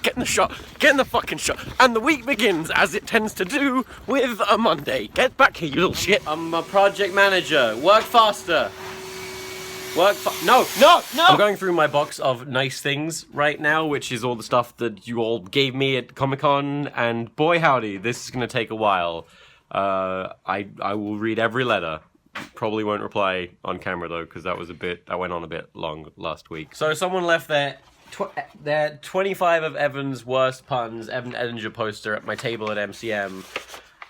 Get in the shot. Get in the fucking shot. And the week begins, as it tends to do, with a Monday. Get back here, you little shit. I'm a project manager. Work faster. No! I'm going through my box of nice things right now, which is all the stuff that you all gave me at Comic-Con, and boy howdy, this is going to take a while. I will read every letter. Probably won't reply on camera though, because I went on a bit long last week. So someone left their 25 of Evan's worst puns, Evan Edinger poster at my table at MCM,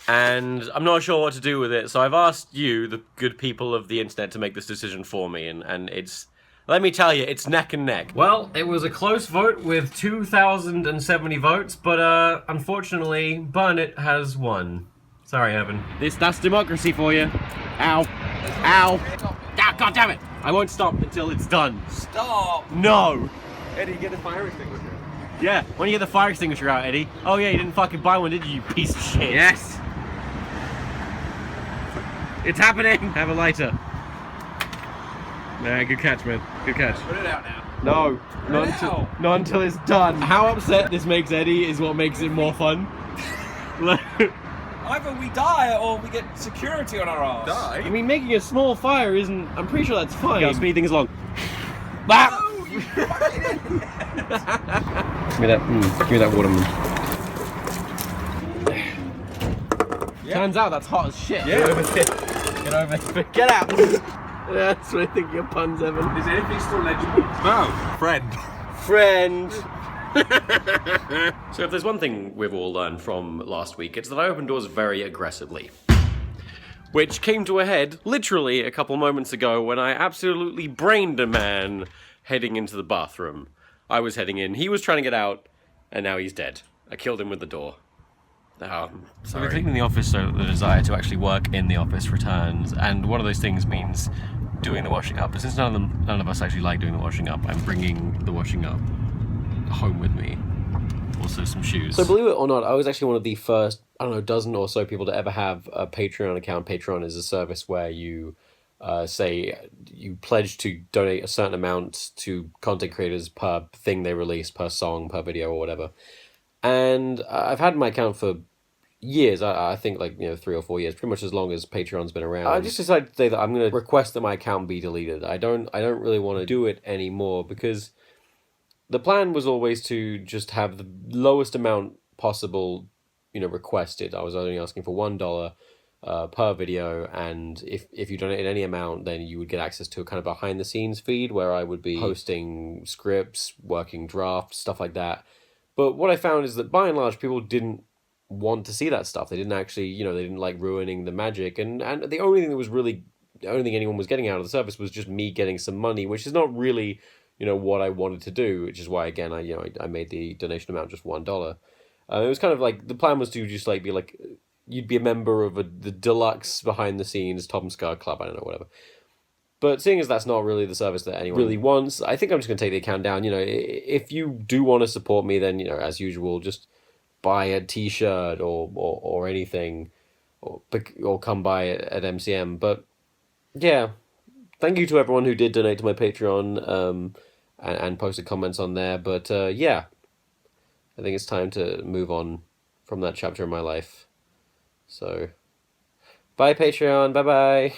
and I'm not sure what to do with it, so I've asked you, the good people of the internet, to make this decision for me, and it's, let me tell you, it's neck and neck. Well, it was a close vote with 2,070 votes, but unfortunately, Burnett has won. Sorry, Evan. That's democracy for you. Ow. Ow. Ah, God damn it! I won't stop until it's done. Stop! No! Eddie, get the fire extinguisher. Yeah, when you get the fire extinguisher out, Eddie. Oh yeah, you didn't fucking buy one, did you piece of shit? Yes! It's happening! Have a lighter. Nah, good catch, man. Good catch. Put it out now. No, not until it's done. How upset this makes Eddie is what makes it more fun. Either we die or we get security on our arse. I mean, making a small fire isn't... I'm pretty sure that's fine. I'll speed things along. No, you fucking idiot! Give me that watermelon. Yeah. Turns out that's hot as shit. Yeah. Get over here. Get over here. Get out! That's what I think your puns, Evan. Is anything still legible? No. Friend. Friend. So if there's one thing we've all learned from last week, it's that I open doors very aggressively. Which came to a head literally a couple moments ago when I absolutely brained a man heading into the bathroom. I was heading in, he was trying to get out, and now he's dead. I killed him with the door. Sorry. So we're cleaning the office so that the desire to actually work in the office returns, and one of those things means doing the washing up. But since none of us actually like doing the washing up, I'm bringing the washing up home with me. Also some shoes. So believe it or not, I was actually one of the first, I don't know, dozen or so people to ever have a Patreon account. Patreon is a service where you say you pledge to donate a certain amount to content creators per thing they release, per song, per video or whatever. And I've had my account for years, I think 3 or 4 years, pretty much as long as Patreon's been around. I just decided to say that I'm going to request that my account be deleted. I don't really want to do it anymore because the plan was always to just have the lowest amount possible, requested. I was only asking for $1 per video, and if you donated any amount, then you would get access to a kind of behind the scenes feed where I would be posting scripts, working drafts, stuff like that. But what I found is that by and large, people didn't want to see that stuff. They didn't actually, they didn't like ruining the magic. And the only thing anyone was getting out of the service was just me getting some money, which is not really, what I wanted to do, which is why, again, I made the donation amount just $1. It was kind of like, the plan was to just be like, you'd be a member of the deluxe behind the scenes TomSka club, I don't know, whatever. But seeing as that's not really the service that anyone really wants, I think I'm just going to take the account down. If you do want to support me, then, as usual, just buy a t-shirt or anything, or come by at MCM. But, yeah, thank you to everyone who did donate to my Patreon and posted comments on there. But, yeah, I think it's time to move on from that chapter in my life. So, bye, Patreon. Bye-bye.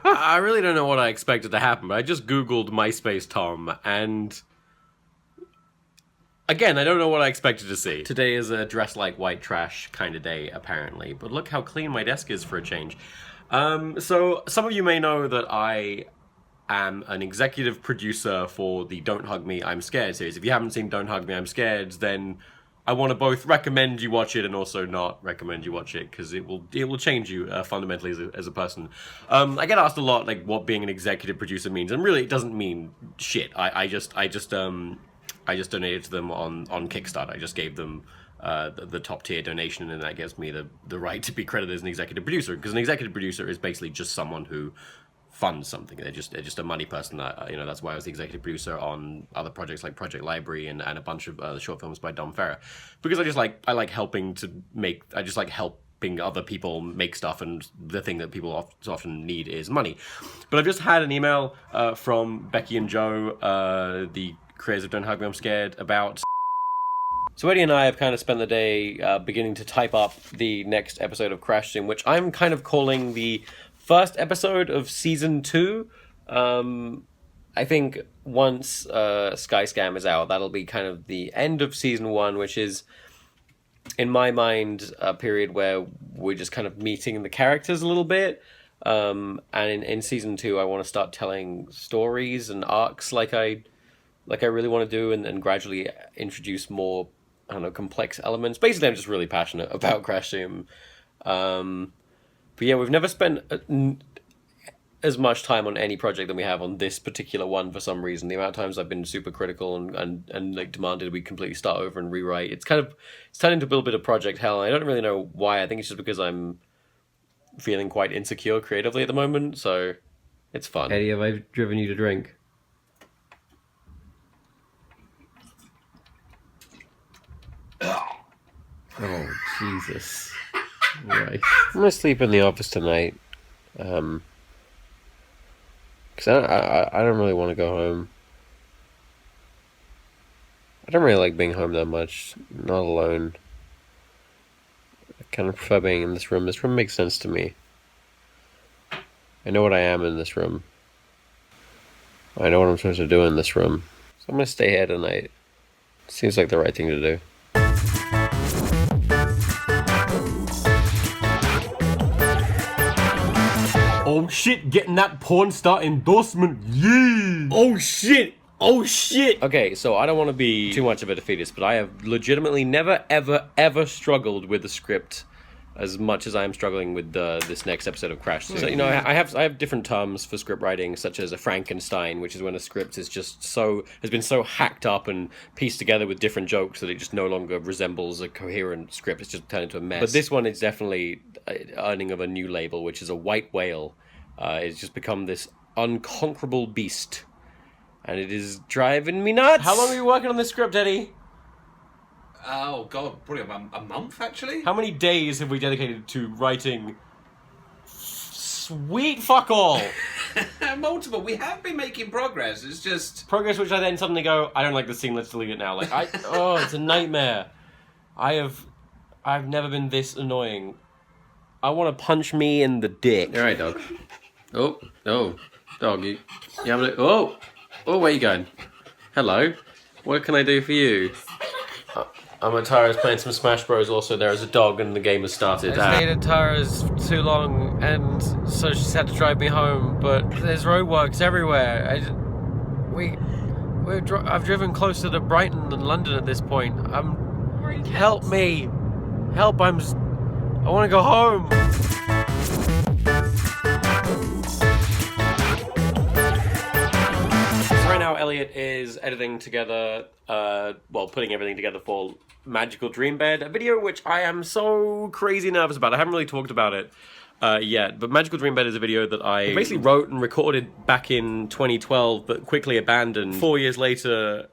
I really don't know what I expected to happen, but I just Googled MySpace Tom, and again, I don't know what I expected to see. Today is a dress like white trash kind of day, apparently, but look how clean my desk is for a change. So some of you may know that I am an executive producer for the Don't Hug Me, I'm Scared series. If you haven't seen Don't Hug Me, I'm Scared, then I want to both recommend you watch it and also not recommend you watch it, because it will change you fundamentally as a person. I get asked a lot what being an executive producer means, and really it doesn't mean shit. I just donated to them on Kickstarter. I just gave them the top tier donation, and that gives me the right to be credited as an executive producer, because an executive producer is basically just someone who funds something. They're just a money person. That's why I was the executive producer on other projects like Project Library and a bunch of the short films by Dom Farah, because I like helping to make. I just like help helping other people make stuff, and the thing that people often need is money. But I've just had an email from Becky and Joe, the creators of Don't Hug Me, I'm Scared, about... So Eddie and I have kind of spent the day beginning to type up the next episode of Crash Sim, which I'm kind of calling the first episode of Season 2. I think once Skyscam is out, that'll be kind of the end of Season 1, which is, in my mind, a period where we're just kind of meeting the characters a little bit. And in Season 2, I want to start telling stories and arcs like I really want to do, and gradually introduce more, I don't know, complex elements. Basically, I'm just really passionate about Crash Sim. But yeah, we've never spent as much time on any project than we have on this particular one for some reason. The amount of times I've been super critical and like demanded we completely start over and rewrite. It's turned into a little bit of project hell. And I don't really know why. I think it's just because I'm feeling quite insecure creatively at the moment. So it's fun. Eddie, have I driven you to drink? Oh, Jesus. Right. I'm gonna sleep in the office tonight. Because I don't really want to go home. I don't really like being home that much. Not alone. I kind of prefer being in this room. This room makes sense to me. I know what I am in this room. I know what I'm supposed to do in this room. So I'm gonna stay here tonight. Seems like the right thing to do. Oh shit, getting that porn star endorsement, yeah! Oh shit! Oh shit! Okay, so I don't want to be too much of a defeatist, but I have legitimately never, ever struggled with the script as much as I am struggling with this next episode of Crash. So, you know, I have different terms for script writing, such as a Frankenstein, which is when a script is just has been so hacked up and pieced together with different jokes that it just no longer resembles a coherent script. It's just turned into a mess. But this one is definitely earning of a new label, which is a white whale. It's just become this unconquerable beast, and it is driving me nuts. How long are you working on this script, Eddie? Oh god, probably a month actually. How many days have we dedicated to writing? Sweet fuck all. Multiple. We have been making progress. It's just progress, which I then suddenly go, I don't like this scene. Let's delete it now. Like it's a nightmare. I've never been this annoying. I want to punch me in the dick. All right, dog. Oh, dog. You having a... Oh, where you going? Hello. What can I do for you? Tara's playing some Smash Bros. Also, there is a dog, and the game has started. I stayed at Tara's for too long, and so she's had to drive me home. But there's roadworks everywhere. I've driven closer to Brighton than London at this point. Help me! Help! I want to go home. Right now, Elliot is editing together, putting everything together for Magical Dream Bed, a video which I am so crazy nervous about. I haven't really talked about it yet, but Magical Dream Bed is a video that I basically wrote and recorded back in 2012, but quickly abandoned. 4 years later,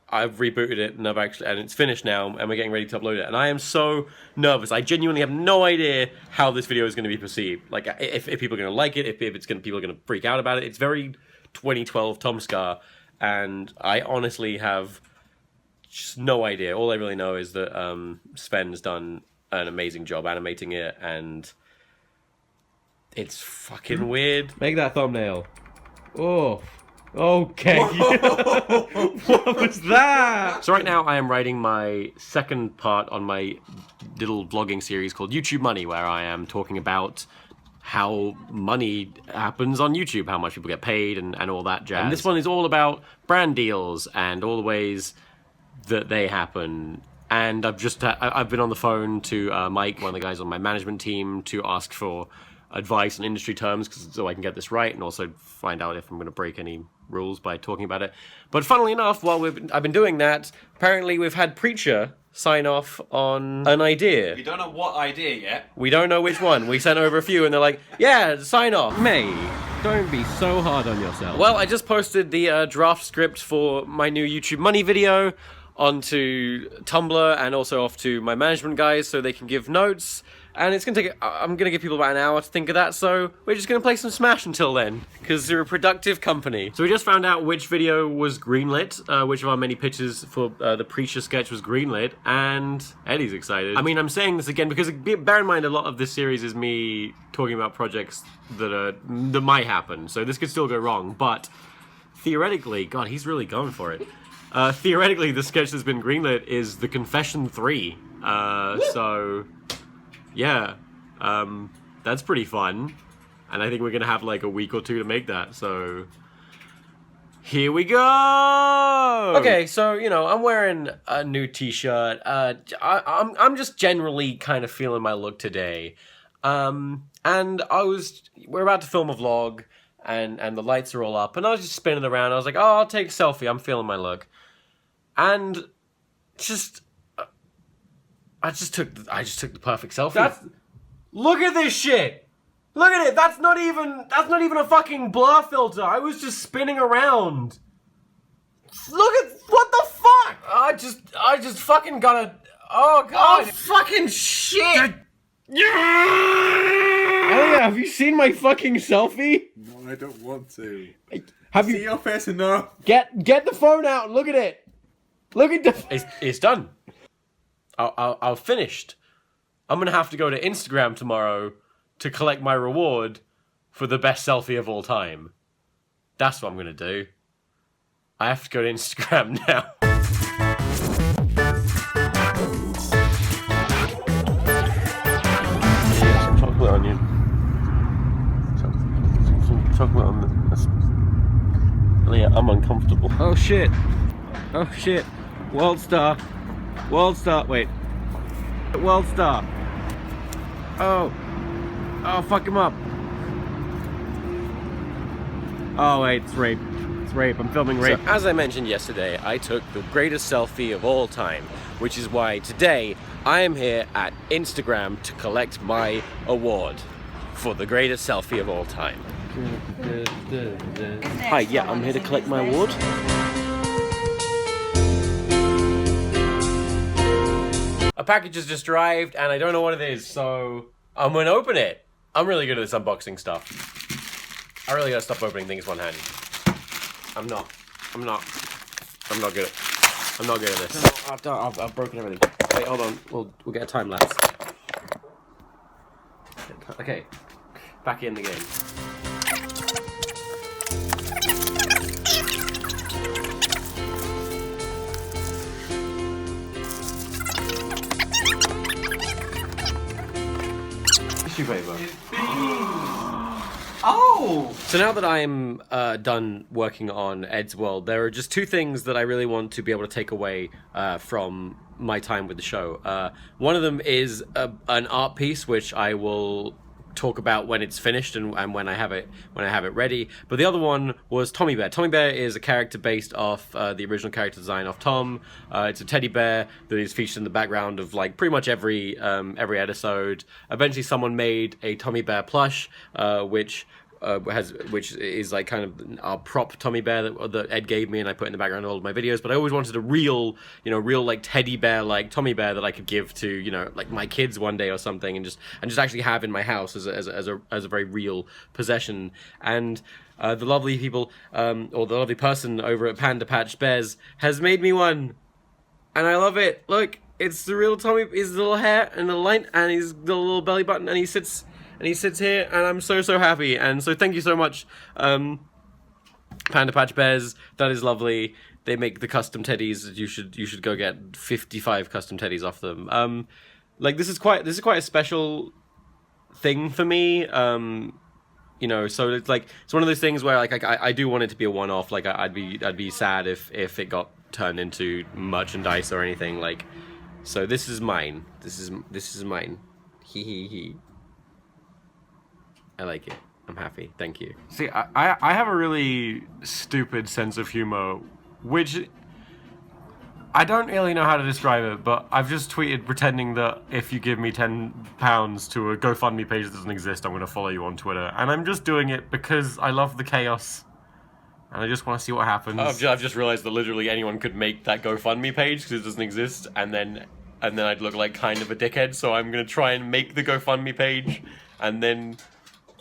I've rebooted it and and it's finished now, and we're getting ready to upload it. And I am so nervous. I genuinely have no idea how this video is going to be perceived. Like, if people are going to like it, if people are going to freak out about it. It's very 2012 TomSka, and I honestly have just no idea. All I really know is that Sven's done an amazing job animating it, and it's fucking weird. Make that thumbnail. Oh. Okay. What was that? So right now I am writing my second part on my little vlogging series called YouTube Money, where I am talking about how money happens on YouTube, how much people get paid and all that jazz. And this one is all about brand deals and all the ways that they happen. And I've been on the phone to Mike, one of the guys on my management team, to ask for advice on industry terms, so I can get this right, and also find out if I'm going to break any rules by talking about it. But funnily enough, while I've been doing that, apparently we've had Preacher sign off on an idea. we don't know what idea yet. We don't know which one. We sent over a few, and they're like, yeah, sign off. May, don't be so hard on yourself. Well, I just posted the draft script for my new YouTube Money video onto Tumblr and also off to my management guys so they can give notes. And it's gonna take. I'm gonna give people about an hour to think of that, so we're just gonna play some Smash until then, because they're a productive company. So we just found out which video was greenlit, which of our many pitches for the Preacher sketch was greenlit, and Eddie's excited. I mean, I'm saying this again because bear in mind a lot of this series is me talking about projects that might happen, so this could still go wrong, but theoretically, God, he's really going for it. Theoretically, the sketch that's been greenlit is The Confession 3. So, yeah, that's pretty fun. And I think we're going to have like a week or two to make that, so here we go! Okay, so, you know, I'm wearing a new t-shirt. I'm just generally kind of feeling my look today. And we're about to film a vlog, and the lights are all up, and I was just spinning around. I was like, oh, I'll take a selfie. I'm feeling my look. And I just took the perfect selfie. Look at this shit. Look at it. That's not even a fucking blur filter. I was just spinning around. Look at what the fuck. I just fucking gotta. Oh god. Oh fucking shit. Yeah. Have you seen my fucking selfie? No, I don't want to. Have you see your face enough? Get the phone out and look at it. Look at the. It's done. I've finished. I'm gonna have to go to Instagram tomorrow to collect my reward for the best selfie of all time. That's what I'm gonna do. I have to go to Instagram now. Some chocolate on you. Some chocolate on this. Oh yeah, I'm uncomfortable. Oh shit. Oh shit. World star. World star. Wait. World star. Oh. Oh, fuck him up. Oh wait, it's rape. It's rape. I'm filming rape. So, as I mentioned yesterday, I took the greatest selfie of all time, which is why today I am here at Instagram to collect my award for the greatest selfie of all time. Hi, yeah, I'm here to collect my award. A package has just arrived, and I don't know what it is, so I'm gonna open it. I'm really good at this unboxing stuff. I really gotta stop opening things one hand. I'm not good at this. I've broken everything. Wait, hold on. We'll get a time lapse. Okay, back in the game. Tissue paper. Oh! So now that I'm done working on Ed's World, there are just two things that I really want to be able to take away from my time with the show. One of them is an art piece, which I will talk about when it's finished and when I have it ready. But the other one was Tommy Bear. Tommy Bear is a character based off the original character design of Tom. It's a teddy bear that is featured in the background of like pretty much every episode. Eventually, someone made a Tommy Bear plush, which is like kind of our prop Tommy Bear that Ed gave me, and I put in the background of all of my videos. But I always wanted a real like teddy bear like Tommy Bear that I could give to like my kids one day or something, and just actually have in my house as a very real possession. And the lovely people or the lovely person over at Panda Patch Bears has made me one, and I love it. Look, it's the real Tommy. His little hair and the line, and his little belly button, and he sits here, and I'm so happy. And so thank you so much, Panda Patch Bears. That is lovely. They make the custom teddies. You should go get 55 custom teddies off them. Like this is quite a special thing for me. So it's like it's one of those things where like I do want it to be a one-off. Like I'd be sad if it got turned into merchandise or anything. Like, so this is mine. This is mine. He. I like it. I'm happy. Thank you. See, I have a really stupid sense of humor, which I don't really know how to describe it, but I've just tweeted pretending that if you give me £10 to a GoFundMe page that doesn't exist, I'm going to follow you on Twitter. And I'm just doing it because I love the chaos, and I just want to see what happens. I've just realized that literally anyone could make that GoFundMe page because it doesn't exist, and then and then I'd look like kind of a dickhead. So I'm gonna try and make the GoFundMe page, and then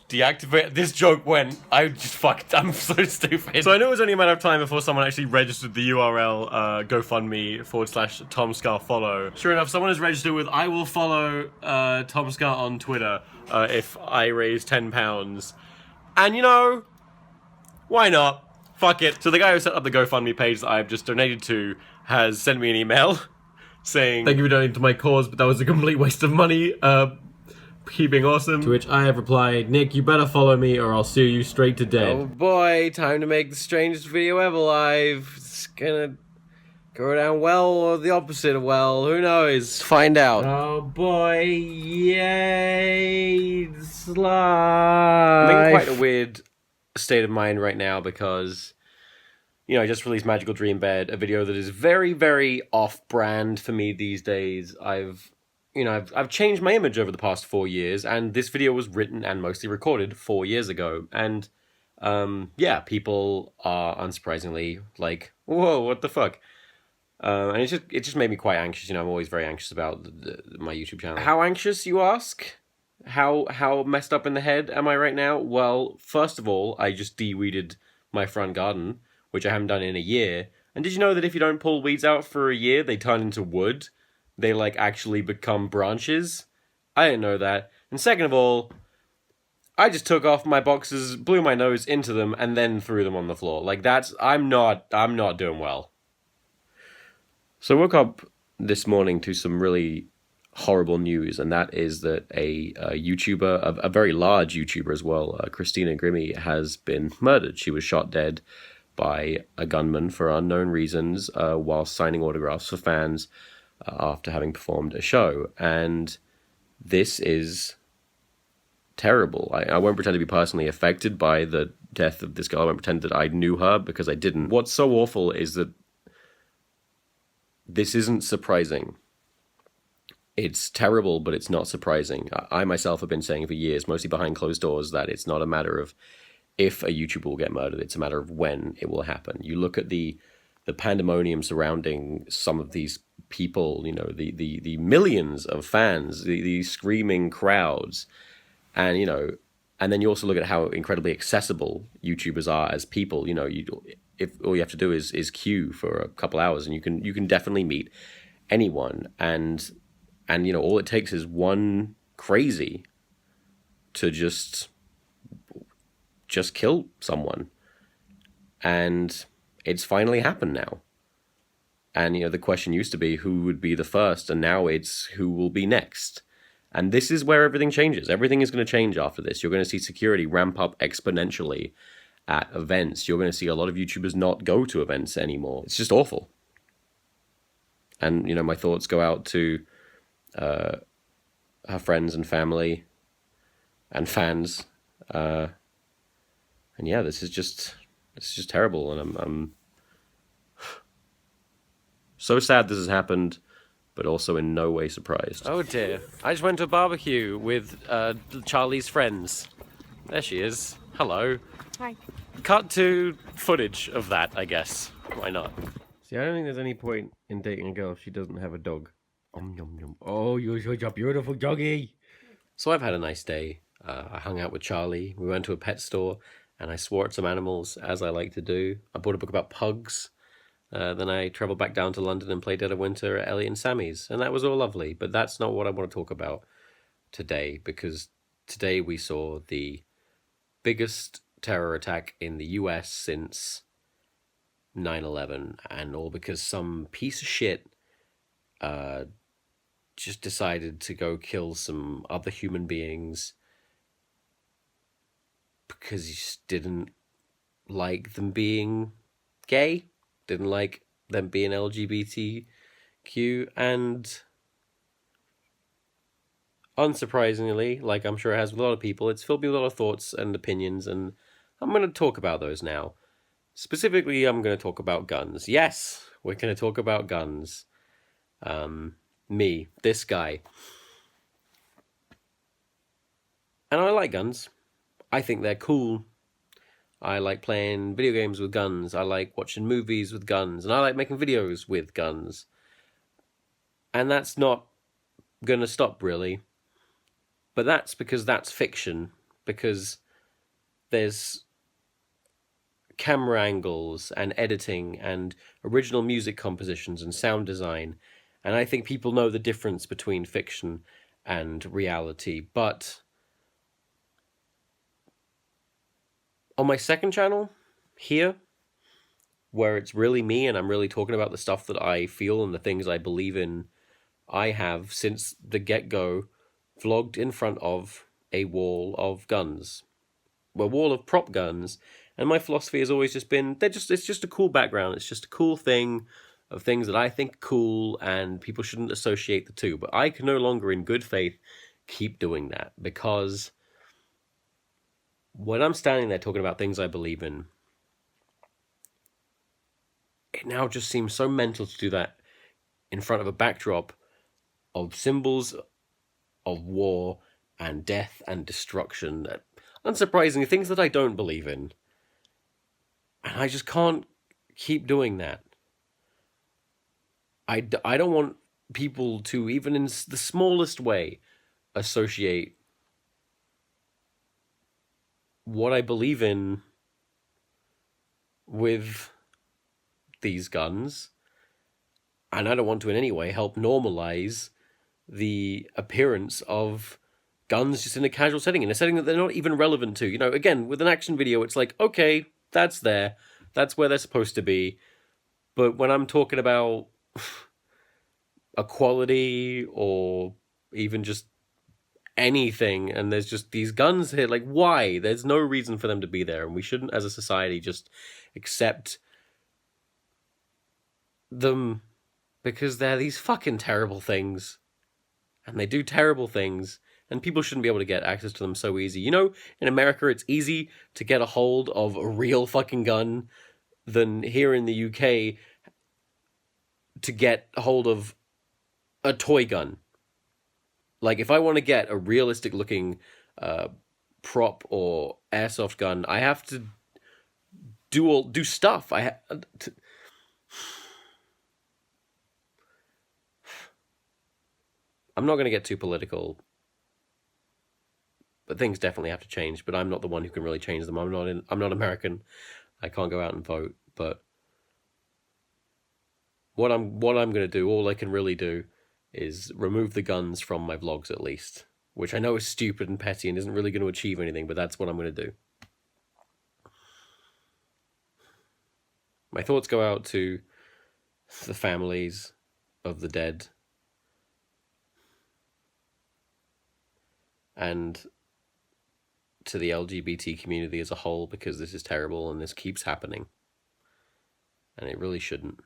deactivate. This joke went. I just fucked. I'm so stupid. So I know it was only a matter of time before someone actually registered the URL GoFundMe/TomSka follow. Sure enough, someone has registered with I will follow TomSka on Twitter if I raise £10. And you know, why not? Fuck it. So the guy who set up the GoFundMe page that I've just donated to has sent me an email saying, "Thank you for donating to my cause, but that was a complete waste of money. Keep being awesome." To which I have replied, "Nick, you better follow me or I'll sue you straight to dead." Oh boy, time to make the strangest video ever live. It's gonna go down well or the opposite of well. Who knows? Find out. Oh boy, yay, slide. I'm in quite a weird state of mind right now because, you know, I just released Magical Dream Bed, a video that is very, very off-brand for me these days. I've changed my image over the past 4 years, and this video was written and mostly recorded 4 years ago. And, yeah, people are unsurprisingly like, whoa, what the fuck? And it just made me quite anxious. You know, I'm always very anxious about my YouTube channel. How anxious, you ask? How messed up in the head am I right now? Well, first of all, I just de-weeded my front garden, which I haven't done in a year. And did you know that if you don't pull weeds out for a year, they turn into wood? They, like, actually become branches? I didn't know that. And second of all, I just took off my boxes, blew my nose into them, and then threw them on the floor. Like, I'm not doing well. So I woke up this morning to some really horrible news, and that is that a YouTuber, a very large YouTuber as well, Christina Grimmie, has been murdered. She was shot dead by a gunman for unknown reasons while signing autographs for fans after having performed a show. And this is terrible. I won't pretend to be personally affected by the death of this girl. I won't pretend that I knew her, because I didn't. What's so awful is that this isn't surprising. It's terrible, but it's not surprising. I myself have been saying for years, mostly behind closed doors, that it's not a matter of if a YouTuber will get murdered, it's a matter of when it will happen. You look at the pandemonium surrounding some of these people, you know, the millions of fans, the screaming crowds, and, you know, and then you also look at how incredibly accessible YouTubers are as people. You know, if all you have to do is queue for a couple hours, and you can definitely meet anyone, and you know, all it takes is one crazy to just kill someone. And it's finally happened now. And, you know, the question used to be who would be the first, and now it's who will be next. And this is where everything changes. Everything is going to change after this. You're going to see security ramp up exponentially at events. You're going to see a lot of YouTubers not go to events anymore. It's just awful. And, you know, my thoughts go out to her friends and family and fans. And yeah, this is just terrible. And I'm so sad this has happened, but also in no way surprised. Oh dear. I just went to a barbecue with Charlie's friends. There she is. Hello. Hi. Cut to footage of that, I guess. Why not? See, I don't think there's any point in dating a girl if she doesn't have a dog. Yum, yum. Oh, you're such a beautiful doggy. So I've had a nice day. I hung out with Charlie. We went to a pet store, and I swore at some animals, as I like to do. I bought a book about pugs. Then I travelled back down to London and played Dead of Winter at Elliot and Sammy's, and that was all lovely. But that's not what I want to talk about today, because today we saw the biggest terror attack in the US since 9/11, and all because some piece of shit just decided to go kill some other human beings because he just didn't like them being gay, didn't like them being LGBTQ, and unsurprisingly, like I'm sure it has with a lot of people, it's filled me with a lot of thoughts and opinions, and I'm going to talk about those now. Specifically, I'm going to talk about guns. Yes, we're going to talk about guns. Me, this guy. And I like guns. I think they're cool. I like playing video games with guns. I like watching movies with guns. And I like making videos with guns. And that's not gonna stop, really. But that's because that's fiction. Because there's camera angles and editing and original music compositions and sound design. And I think people know the difference between fiction and reality. But on my second channel, here, where it's really me and I'm really talking about the stuff that I feel and the things I believe in, I have, since the get-go, vlogged in front of a wall of guns. A wall of prop guns. And my philosophy has always just been, it's just a cool background. It's just a cool thing of things that I think cool, and people shouldn't associate the two. But I can no longer, in good faith, keep doing that, because when I'm standing there talking about things I believe in, it now just seems so mental to do that in front of a backdrop of symbols of war and death and destruction. Unsurprisingly, things that I don't believe in. And I just can't keep doing that. I don't want people to, even in the smallest way, associate what I believe in with these guns. And I don't want to in any way help normalize the appearance of guns just in a casual setting, in a setting that they're not even relevant to. You know, again, with an action video, it's like, okay, that's there. That's where they're supposed to be. But when I'm talking about equality or even just anything, and there's just these guns here, like, why? There's no reason for them to be there, and we shouldn't, as a society, just accept them because they're these fucking terrible things. And they do terrible things, and people shouldn't be able to get access to them so easy. You know, in America, it's easy to get a hold of a real fucking gun than here in the UK to get a hold of a toy gun. Like, if I want to get a realistic looking prop or airsoft gun, I have to do stuff. I'm not going to get too political, but things definitely have to change. But I'm not the one who can really change them. I'm not American. I can't go out and vote. But what I'm going to do, all I can really do, is remove the guns from my vlogs at least, which I know is stupid and petty and isn't really going to achieve anything, but that's what I'm going to do. My thoughts go out to the families of the dead, and to the LGBT community as a whole, because this is terrible and this keeps happening. And it really shouldn't.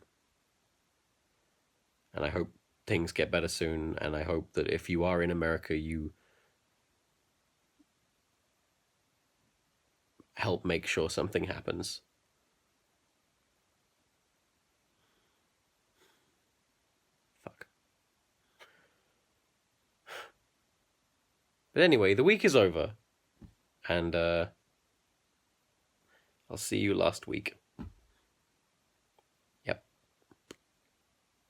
And I hope things get better soon, and I hope that if you are in America, you help make sure something happens. Fuck. But anyway, the week is over, and I'll see you last week.